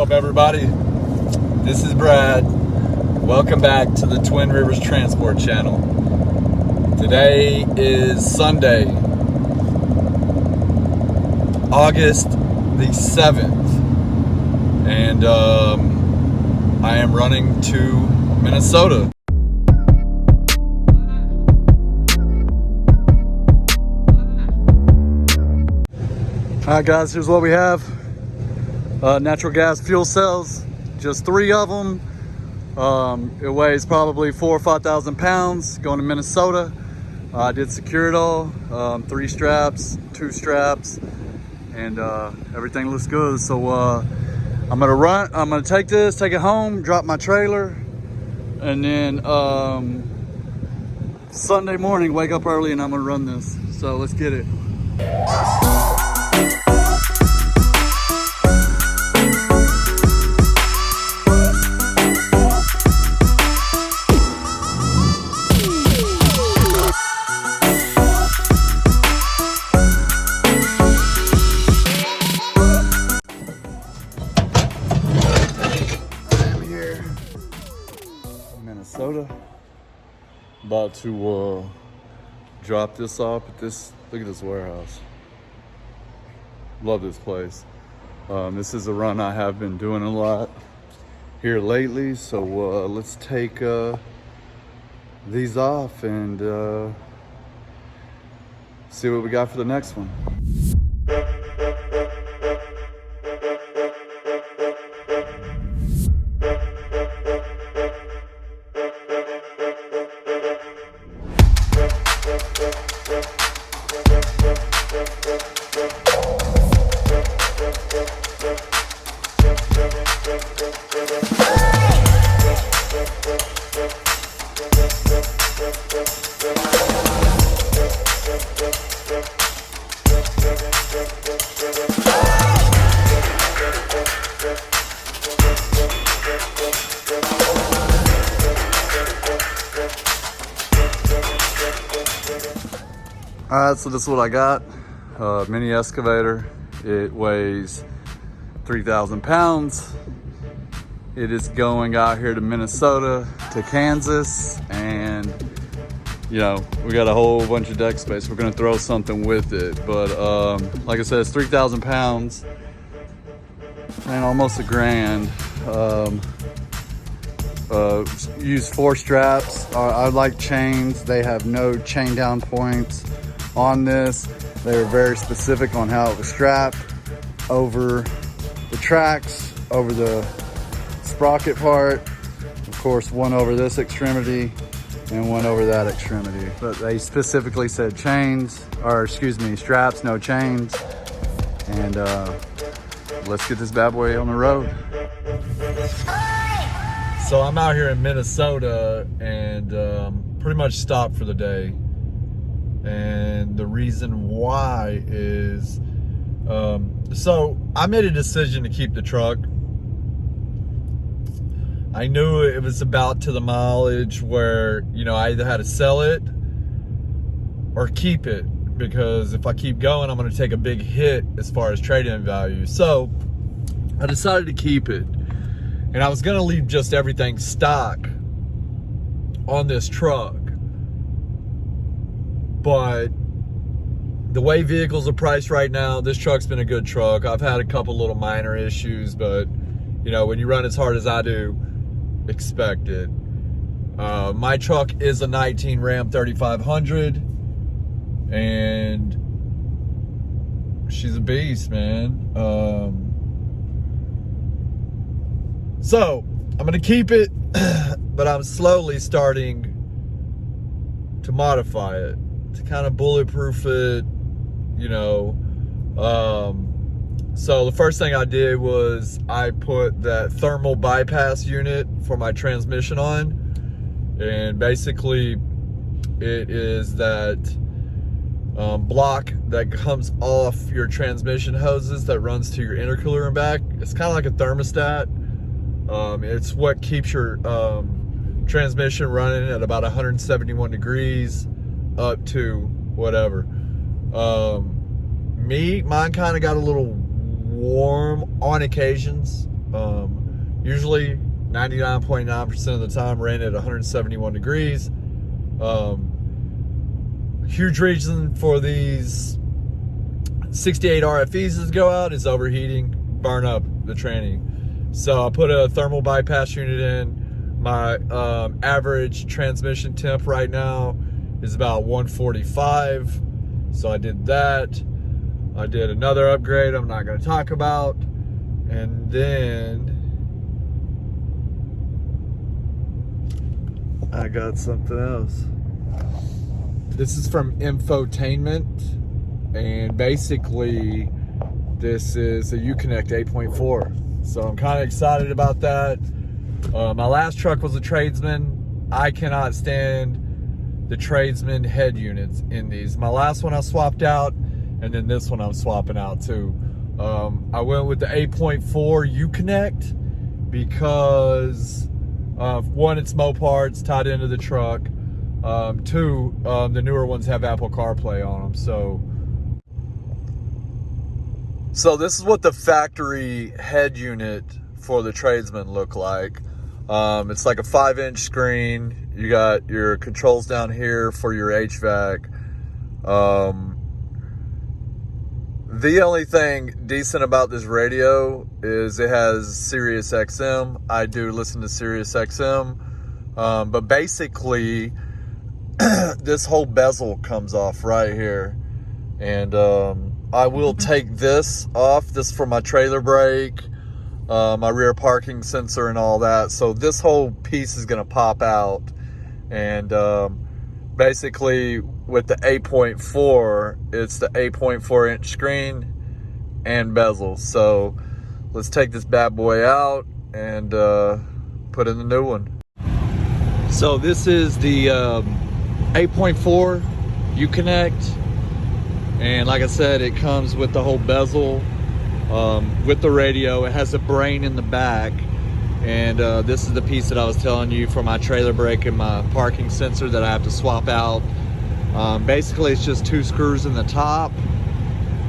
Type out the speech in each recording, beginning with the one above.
up, everybody? This is Brad. Welcome back to the Twin Rivers Transport Channel. Today is Sunday, August the 7th, and I am running to Minnesota. Alright guys, here's what we have. Natural gas fuel cells, just 3 of them. It weighs probably 4,000 or 5,000 pounds, going to Minnesota. I did secure it all, 3 straps, 2 straps, and everything looks good. So I'm gonna take it home, drop my trailer, and then Sunday morning, wake up early and I'm gonna run this. So let's get it. Minnesota, about to drop this off at this. Look at this warehouse. Love this place. This is a run I have been doing a lot here lately, so let's take these off and see what we got for the next one. All right, so this is what I got. Mini excavator. It weighs 3,000 pounds. It is going out here to Minnesota, to Kansas, and you know, we got a whole bunch of deck space. We're gonna throw something with it, but like I said, it's 3,000 pounds and almost $1,000. Use 4 straps. I like chains. They have no chain down points on this. They were very specific on how it was strapped over the tracks, over the sprocket part. Of course, one over this extremity and one over that extremity. But they specifically said chains, or excuse me, straps, no chains. And let's get this bad boy on the road. So I'm out here in Minnesota and pretty much stopped for the day. And the reason why is, so I made a decision to keep the truck. I knew it was about to the mileage where, you know, I either had to sell it or keep it, because if I keep going, I'm going to take a big hit as far as trade-in value. So I decided to keep it, and I was going to leave just everything stock on this truck. But the way vehicles are priced right now, this truck's been a good truck. I've had a couple little minor issues, but you know, when you run as hard as I do, expect it. My truck is a 19 Ram 3500, and she's a beast, man. So I'm gonna keep it, but I'm slowly starting to modify it, to kind of bulletproof it, you know. So the first thing I did was I put that thermal bypass unit for my transmission on, and basically it is that block that comes off your transmission hoses that runs to your intercooler and back. It's kind of like a thermostat. It's what keeps your transmission running at about 171 degrees up to whatever. Mine kind of got a little warm on occasions, Usually 99.9% of the time ran at 171 degrees. Huge reason for these 68 RFEs to go out is overheating, burn up the tranny. So I put a thermal bypass unit in. My average transmission temp right now is about 145. So I did that. I did another upgrade I'm not going to talk about. And then I got something else. This is from Infotainment, and basically this is a Uconnect 8.4. So I'm kind of excited about that. My last truck was a Tradesman. I cannot stand the Tradesman head units in these. My last one I swapped out, and then this one I'm swapping out too. I went with the 8.4 Uconnect because one, it's Mopar, tied into the truck. Two, the newer ones have Apple CarPlay on them. So this is what the factory head unit for the Tradesman look like. It's like a 5-inch screen. You got your controls down here for your HVAC. The only thing decent about this radio is it has Sirius XM. I do listen to Sirius XM. But basically, this whole bezel comes off right here. And I will take this off. This is for my trailer brake, my rear parking sensor and all that. So this whole piece is going to pop out. And basically with the 8.4, it's the 8.4 inch screen and bezel. So let's take this bad boy out and put in the new one. So this is the 8.4 Uconnect, and like I said, it comes with the whole bezel, with the radio. It has a brain in the back, and this is the piece that I was telling you for my trailer brake and my parking sensor that I have to swap out. Basically it's just 2 screws in the top,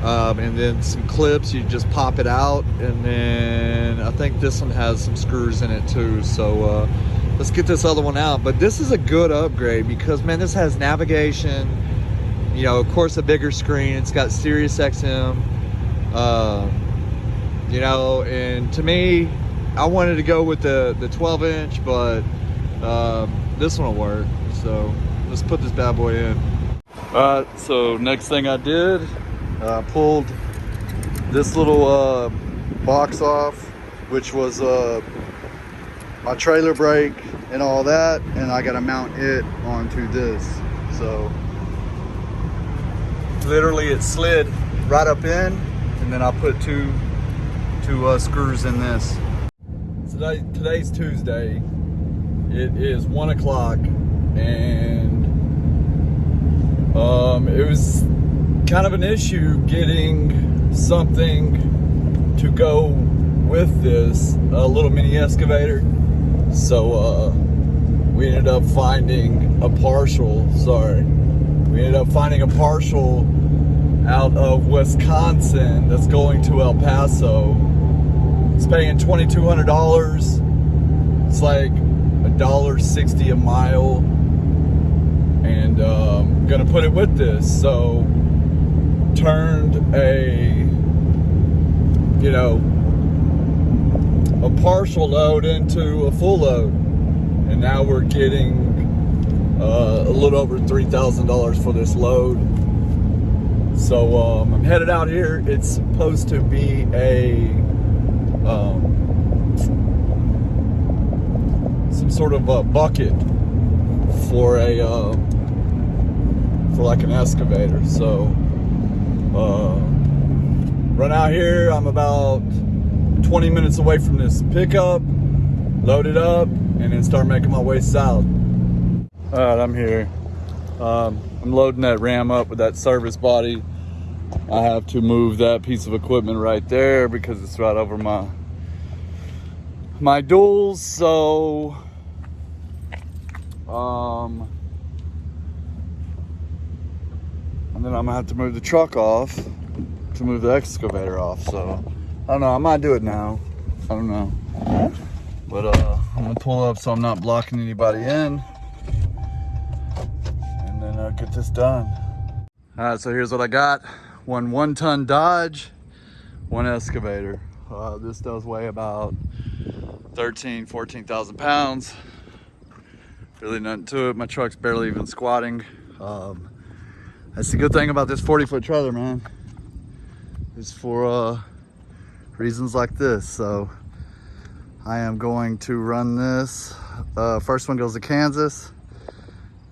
and then some clips. You just pop it out, and then I think this one has some screws in it too. So let's get this other one out. But this is a good upgrade because, man, this has navigation, you know, of course a bigger screen. It's got Sirius XM, you know, and to me, I wanted to go with the 12-inch, but this one will work. So let's put this bad boy in. All right, so next thing I did, I pulled this little box off, which was my trailer brake and all that, and I gotta mount it onto this. So literally it slid right up in, and then I put two screws in this. Today's Tuesday. It is 1 o'clock, and it was kind of an issue getting something to go with this, a little mini excavator. So we ended up finding a partial. We ended up finding a partial out of Wisconsin that's going to El Paso. It's paying $2,200. It's like $1.60 a mile, and I'm gonna put it with this. So turned a, you know, a partial load into a full load, and now we're getting a little over $3,000 for this load. So I'm headed out here. It's supposed to be a some sort of a bucket for a for like an excavator. So run out here. I'm about 20 minutes away from this pickup, load it up, and then start making my way south. All right, I'm here. I'm loading that Ram up with that service body. I have to move that piece of equipment right there because it's right over my duals. So and then I'm gonna have to move the truck off to move the excavator off. So I don't know, I might do it now. don't know. But I'm gonna pull up so I'm not blocking anybody in. And then get this done. All right, so here's what I got. One 1-ton Dodge, one excavator. This does weigh about 14,000 pounds. Really nothing to it. My truck's barely even squatting. That's the good thing about this 40-foot trailer, man. It's for reasons like this. So I am going to run this. First one goes to Kansas.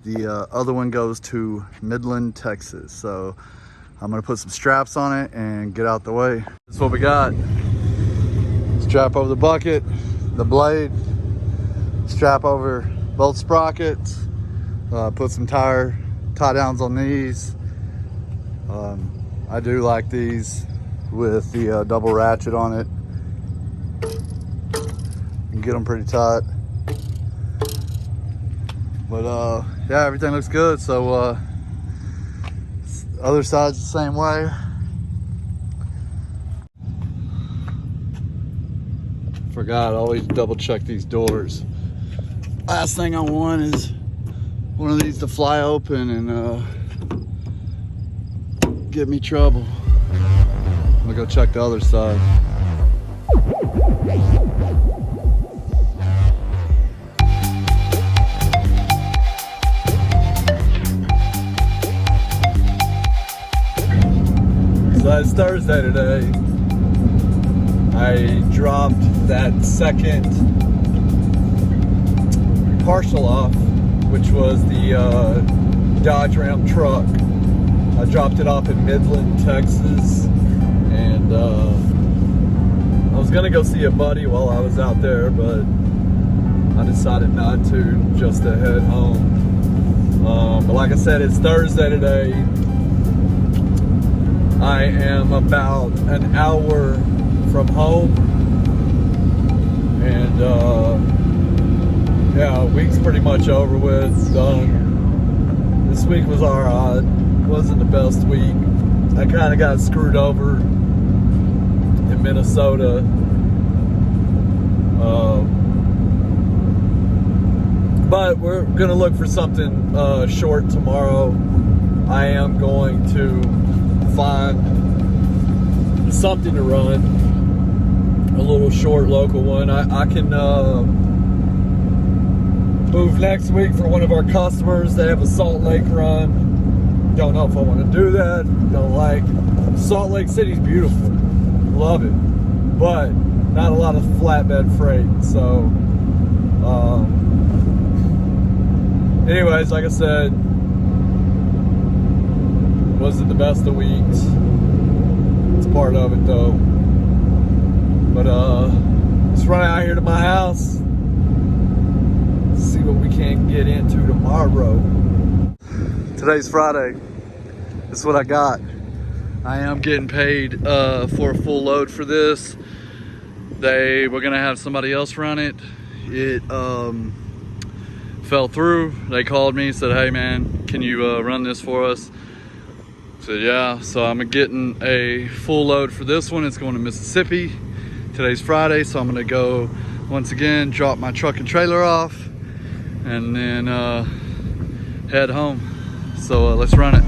The other one goes to Midland, Texas. So I'm gonna put some straps on it and get out the way. That's what we got. Strap over the bucket, the blade, strap over both sprockets, put some tie downs on these. I do like these with the double ratchet on it. You can get them pretty tight. But yeah, everything looks good. So other side's the same way. Forgot, always double check these doors. Last thing I want is one of these to fly open and get me trouble. I'm gonna go check the other side. So it's Thursday today. I dropped that second partial off, which was the Dodge Ram truck. I dropped it off in Midland, Texas, and I was gonna go see a buddy while I was out there, but I decided not to, just to head home. But like I said, it's Thursday today. I am about an hour from home, and yeah, week's pretty much over with. It's done. This week was alright. Wasn't the best week. I kind of got screwed over in Minnesota. But we're gonna look for something short tomorrow. I am going to find something to run, a little short local one. I can move next week for one of our customers. They have a Salt Lake run. Don't know if I want to do that. Don't like Salt Lake City's beautiful, love it, but not a lot of flatbed freight. So anyways, like I said, wasn't the best of weeks. It's part of it though. But let's run out here to my house, see what we can get into tomorrow. Today's Friday. This is what I got. I am getting paid for a full load for this. They were gonna have somebody else run it. It fell through. They called me, said, hey man, can you run this for us? I said, yeah. So I'm getting a full load for this one. It's going to Mississippi. Today's Friday, so I'm gonna go once again, drop my truck and trailer off, and then head home. So let's run it.